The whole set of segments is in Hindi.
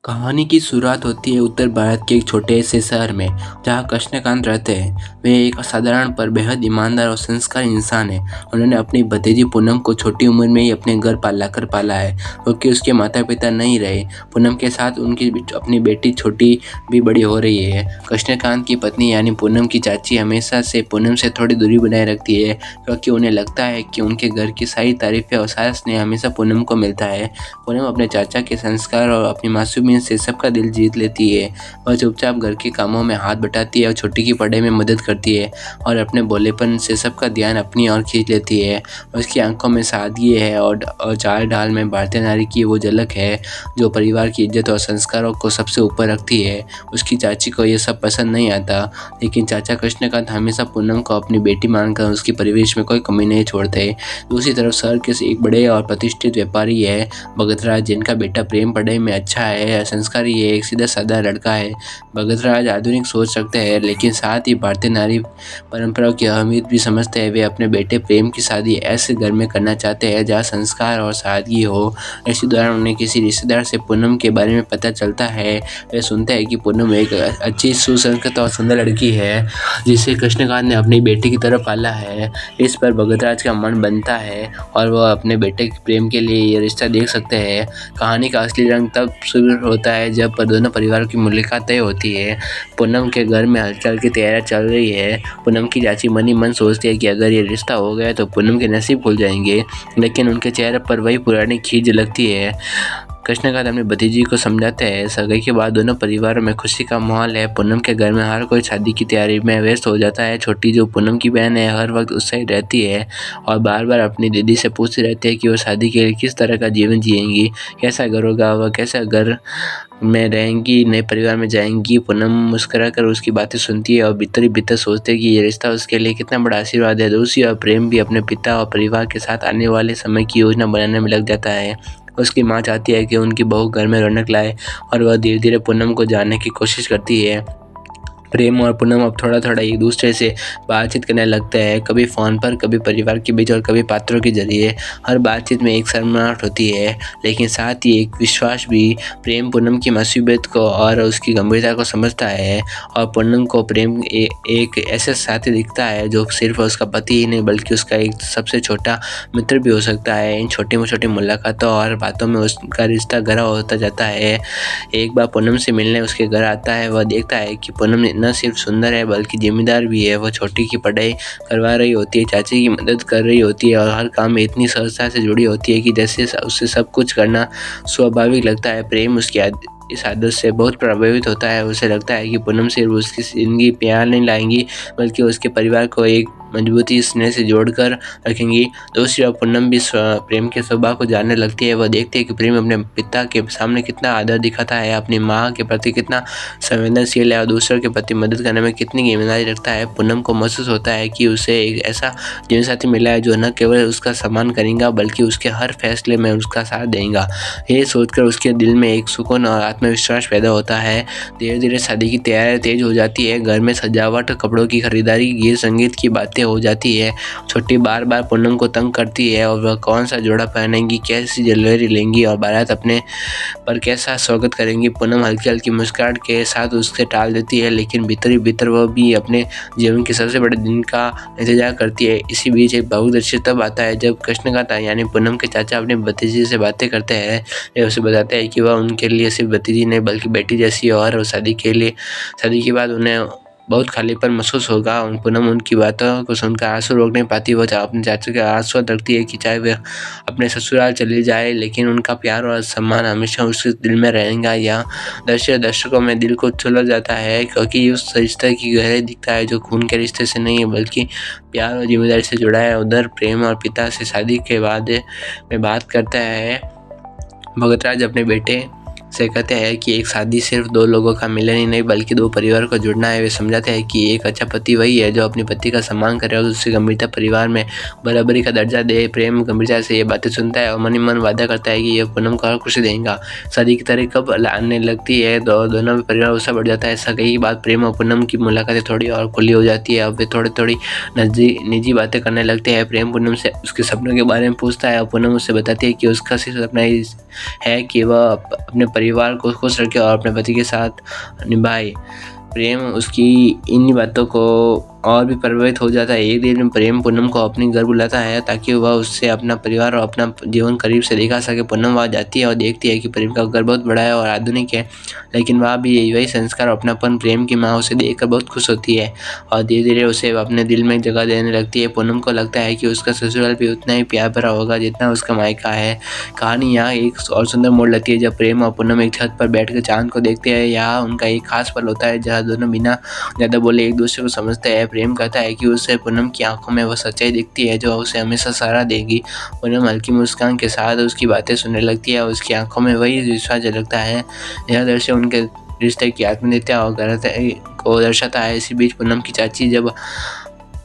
कहानी की शुरुआत होती है उत्तर भारत के एक छोटे से शहर में, जहाँ कृष्णकांत रहते हैं। वे एक असाधारण पर बेहद ईमानदार और संस्कारी इंसान हैं। उन्होंने अपनी भतीजी पूनम को छोटी उम्र में ही अपने घर लाकर पाला है, क्योंकि उसके माता पिता नहीं रहे। पूनम के साथ उनकी अपनी बेटी छोटी भी बड़ी हो रही है। कृष्णकांत की पत्नी यानी पूनम की चाची हमेशा से पूनम से थोड़ी दूरी बनाए रखती है, क्योंकि उन्हें लगता है कि उनके घर की सारी तारीफें और सारा स्नेह हमेशा पूनम को मिलता है। पूनम अपने चाचा के संस्कार और अपनी मासूमियत से सबका दिल जीत लेती है। वह चुपचाप घर के कामों में हाथ बटाती है और छोटी की पढ़ाई में मदद करती है, और अपने भोलेपन से सबका ध्यान अपनी ओर खींच लेती है। उसकी आंखों में सादगी है और चाल ढाल में भारतीय नारी की वो झलक है जो परिवार की इज्जत और संस्कारों को सबसे ऊपर रखती है। उसकी चाची को ये सब पसंद नहीं आता, लेकिन चाचा कृष्णकांत हमेशा पूनम को अपनी बेटी मानकर उसकी परिवेश में कोई कमी नहीं छोड़ते। दूसरी तरफ शहर के एक बड़े और प्रतिष्ठित व्यापारी है भगतराज, जिनका बेटा प्रेम पढ़ाई में अच्छा है, संस्कारी है, एक सीधा साधा लड़का है। भगतराज आधुनिक सोच रखते हैं, लेकिन साथ ही भारतीय नारी परंपराओं की अहमियत भी समझते हैं। वे अपने बेटे प्रेम की शादी ऐसे घर में करना चाहते हैं जहाँ संस्कार और सादगी हो। इसी दौरान उन्हें किसी रिश्तेदार से पूनम के बारे में पता चलता है। वे सुनते हैं कि पूनम एक अच्छी, सुसंस्कृत और सुंदर लड़की है, जिसे कृष्णकांत ने अपनी बेटी की तरह पाला है। इस पर भगतराज का मन बनता है और वह अपने बेटे के प्रेम के लिए ये रिश्ता देख सकते हैं। कहानी का असली रंग तब शुरू होता है जब दोनों परिवारों की मुलाकात तय होती है। पूनम के घर में हलचल की तैयारी चल रही है। पूनम की चाची मन ही मन सोचती है कि अगर ये रिश्ता हो गया तो पूनम के नसीब खुल जाएंगे, लेकिन उनके चेहरे पर वही पुरानी खींच झलकती है। कृष्णकांत अपने भतीजी को समझाते हैं। सगाई के बाद दोनों परिवारों में खुशी का माहौल है। पूनम के घर में हर कोई शादी की तैयारी में व्यस्त हो जाता है। छोटी जो पूनम की बहन है हर वक्त उत्साहित रहती है और बार बार अपनी दीदी से पूछती रहती है कि वो शादी के लिए किस तरह का जीवन जिएंगी, कैसा घर होगा, वह कैसा घर में रहेंगी, नए परिवार में जाएंगी। पूनम मुस्कुराकर उसकी बातें सुनती है और भीतर ही भीतर सोचती है कि ये रिश्ता उसके लिए कितना बड़ा आशीर्वाद है। दूसरी ओर प्रेम भी अपने पिता और परिवार के साथ आने वाले समय की योजना बनाने में लग जाता है। उसकी माँ चाहती है कि उनकी बहू घर में रौनक लाए, और वह धीरे धीरे पूनम को जानने की कोशिश करती है। प्रेम और पूनम अब थोड़ा थोड़ा एक दूसरे से बातचीत करने लगते हैं, कभी फ़ोन पर, कभी परिवार के बीच और कभी पात्रों के जरिए। हर बातचीत में एक शर्माहट होती है, लेकिन साथ ही एक विश्वास भी। प्रेम पूनम की मासूमियत को और उसकी गंभीरता को समझता है, और पूनम को प्रेम एक ऐसे साथी दिखता है जो सिर्फ उसका पति ही नहीं बल्कि उसका एक सबसे छोटा मित्र भी हो सकता है। इन छोटी छोटी मुलाकातों और बातों में उसका रिश्ता गहरा होता जाता है। एक बार पूनम से मिलने उसके घर आता है। वह देखता है कि पूनम न सिर्फ सुंदर है बल्कि जिम्मेदार भी है। वह छोटी की पढ़ाई करवा रही होती है, चाची की मदद कर रही होती है और हर काम में इतनी सहजता से जुड़ी होती है कि जैसे उससे सब कुछ करना स्वाभाविक लगता है। प्रेम उसकी इस आदत से बहुत प्रभावित होता है। उसे लगता है कि पूनम सिर्फ उसकी जिंदगी प्यार नहीं लाएंगी बल्कि उसके परिवार को एक मजबूती स्नेह से जोड़कर रखेंगी। दूसरी ओर पूनम भी प्रेम के स्वभाव को जानने लगती है। वह देखती है कि प्रेम अपने पिता के सामने कितना आदर दिखाता है, अपनी माँ के प्रति कितना संवेदनशील है और दूसरों के प्रति मदद करने में कितनी ईमानदारी रखता है। पूनम को महसूस होता है कि उसे एक ऐसा जीवन साथी मिला है जो न केवल उसका सम्मान करेगा बल्कि उसके हर फैसले में उसका साथ देगा। ये सोचकर उसके दिल में एक सुकून और आत्मविश्वास पैदा होता है। धीरे धीरे शादी की तैयारी तेज हो जाती है। घर में सजावट, कपड़ों की खरीदारी, गीत संगीत की बातें हो जाती है। छोटी बार बार पूनम को तंग करती है और वह कौन सा जोड़ा पहनेंगी, कैसी ज्वेलरी लेंगी और बारात अपने पर कैसा स्वागत करेंगी। पूनम हल्की हल्की मुस्कुराहट के साथ उससे टाल देती है, लेकिन भीतर ही भीतर वह भी अपने जीवन के सबसे बड़े दिन का इंतजार करती है। इसी बीच एक भावुक दृश्य तब आता है जब कृष्णकांत यानी पूनम के चाचा अपनी भतीजी से बातें करते हैं। वे उसे बताते हैं कि वह उनके लिए सिर्फ भतीजी नहीं बल्कि बेटी जैसी है, और शादी के बाद उन्हें बहुत खालीपन महसूस होगा। पूनम उनकी बातों को सुनकर आंसू रोक नहीं पाती। वह अपने चाचा के आश्वस्त रखती है कि चाहे वे अपने ससुराल चली जाए, लेकिन उनका प्यार और सम्मान हमेशा उसके दिल में रहेगा। यह दर्शकों में दिल को छू जाता है, क्योंकि उस रिश्ते की गहराई दिखता है जो खून के रिश्ते से नहीं है बल्कि प्यार और जिम्मेदारी से जुड़ा है। उधर प्रेम और पिता से शादी के बाद में बात करता है। भगतराज अपने बेटे से कहते हैं कि एक शादी सिर्फ दो लोगों का मिलन ही नहीं बल्कि दो परिवार को जुड़ना है। वे समझाते हैं कि एक अच्छा पति वही है जो अपने पति का सम्मान करे और उससे गंभीरता परिवार में बराबरी का दर्जा दे। प्रेम गंभीरता से ये बातें सुनता है और मन ही मन वादा करता है कि यह पूनम को हर खुशी देगा। शादी की तारीख कब आने लगती है तो दोनों परिवार उत्साह बढ़ जाता है। सगाई के बाद प्रेम और पूनम की मुलाकातें थोड़ी और खुली हो जाती है। अब वे थोड़ी निजी बातें करने लगते हैं। प्रेम पूनम से उसके सपनों के बारे में पूछता है और पूनम उससे बताती है कि उसका सिर्फ सपना है कि वह अपने परिवार को खुश रखे और अपने पति के साथ निभाए। प्रेम उसकी इन्हीं बातों को और भी प्रभावित हो जाता है। एक दिन प्रेम पूनम को अपने घर बुलाता है ताकि वह उससे अपना परिवार और अपना जीवन करीब से दिखा सके। पूनम वहाँ जाती है और देखती है कि प्रेम का घर बहुत बड़ा है और आधुनिक है, लेकिन वहाँ भी वही संस्कार और अपनापन प्रेम की माँ उसे देखकर बहुत खुश होती है और धीरे धीरे उसे अपने दिल में जगह देने लगती है। पूनम को लगता है कि उसका ससुराल भी उतना ही प्यार भरा होगा जितना उसका मायका है। कहानी यहाँ एक और सुंदर मोड़ लेती है जब प्रेम और पूनम एक छत पर बैठकर चांद को देखते हैं। यहाँ उनका एक खास पल होता है जहाँ दोनों बिना ज़्यादा बोले एक दूसरे को समझते हैं। प्रेम कहता है कि उसे पूनम की आंखों में वह सच्चाई दिखती है जो उसे हमेशा सहारा देगी। पूनम हल्की मुस्कान के साथ उसकी बातें सुनने लगती है और उसकी आंखों में वही विश्वास झलकता है। यह दृश्य उनके रिश्ते की आत्मीयता और गहराई को दर्शाता है। इसी बीच पूनम की चाची जब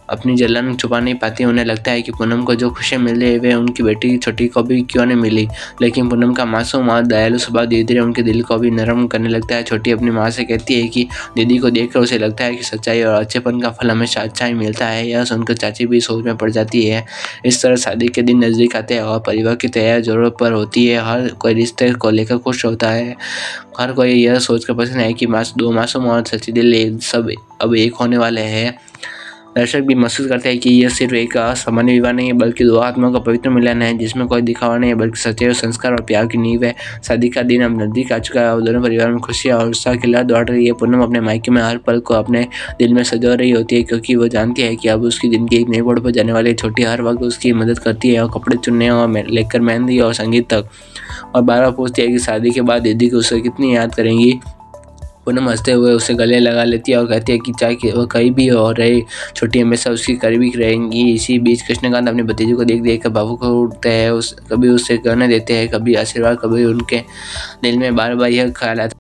अपनी जलन छुपा नहीं पाती, उन्हें लगता है कि पूनम को जो खुशियाँ मिल रही है वे उनकी बेटी छोटी को भी क्यों नहीं मिली। लेकिन पूनम का मासूम और दयालु स्वभाव धीरे धीरे उनके दिल को भी नरम करने लगता है। छोटी अपनी माँ से कहती है कि दीदी को देखकर उसे लगता है कि सच्चाई और अच्छेपन का फल हमेशा अच्छा ही मिलता है। यह सुनकर चाची भी सोच में पड़ जाती है। इस तरह शादी के दिन नज़दीक आते हैं और परिवार की तैयारी जोरों पर होती है। हर कोई रिश्ते को लेकर खुश होता है। हर कोई यह सोचकर पसंद है कि दो मासूम और सच्चे दिल सब अब एक होने वाले हैं। दर्शक भी महसूस करते हैं कि यह सिर्फ एक सामान्य विवाह नहीं है बल्कि दो आत्माओं का पवित्र मिलन है जिसमें कोई दिखावा नहीं है बल्कि सच्चाई, संस्कार और प्यार की नींव है। शादी का दिन अब नजदीक आ चुका है और दोनों परिवार में खुशियाँ और उत्साह की लहर दौड़ रही है। पूनम अपने मायके में हर पल को अपने दिल में सजा रही होती है क्योंकि वो जानती है कि अब उसकी ज़िंदगी एक नई मोड़ पर जाने वाली है। छोटी हर वक्त उसकी मदद करती है और कपड़े चुनने और लेकर मेहंदी और संगीत तक, और बार बार पूछती है कि शादी के बाद दीदी को उसे कितनी याद करेंगी। पूनम हंसते हुए उसे गले लगा लेती है और कहती है कि चाहे वो कहीं भी हो रहे, छोटी हमेशा उसकी करीबी रहेंगी। इसी बीच कृष्णकांत अपने भतीजे को देख देख कर भावुक हो उठते हैं। कभी उसे कहने देते हैं, कभी आशीर्वाद, कभी उनके दिल में बार बार यह ख्याल आता है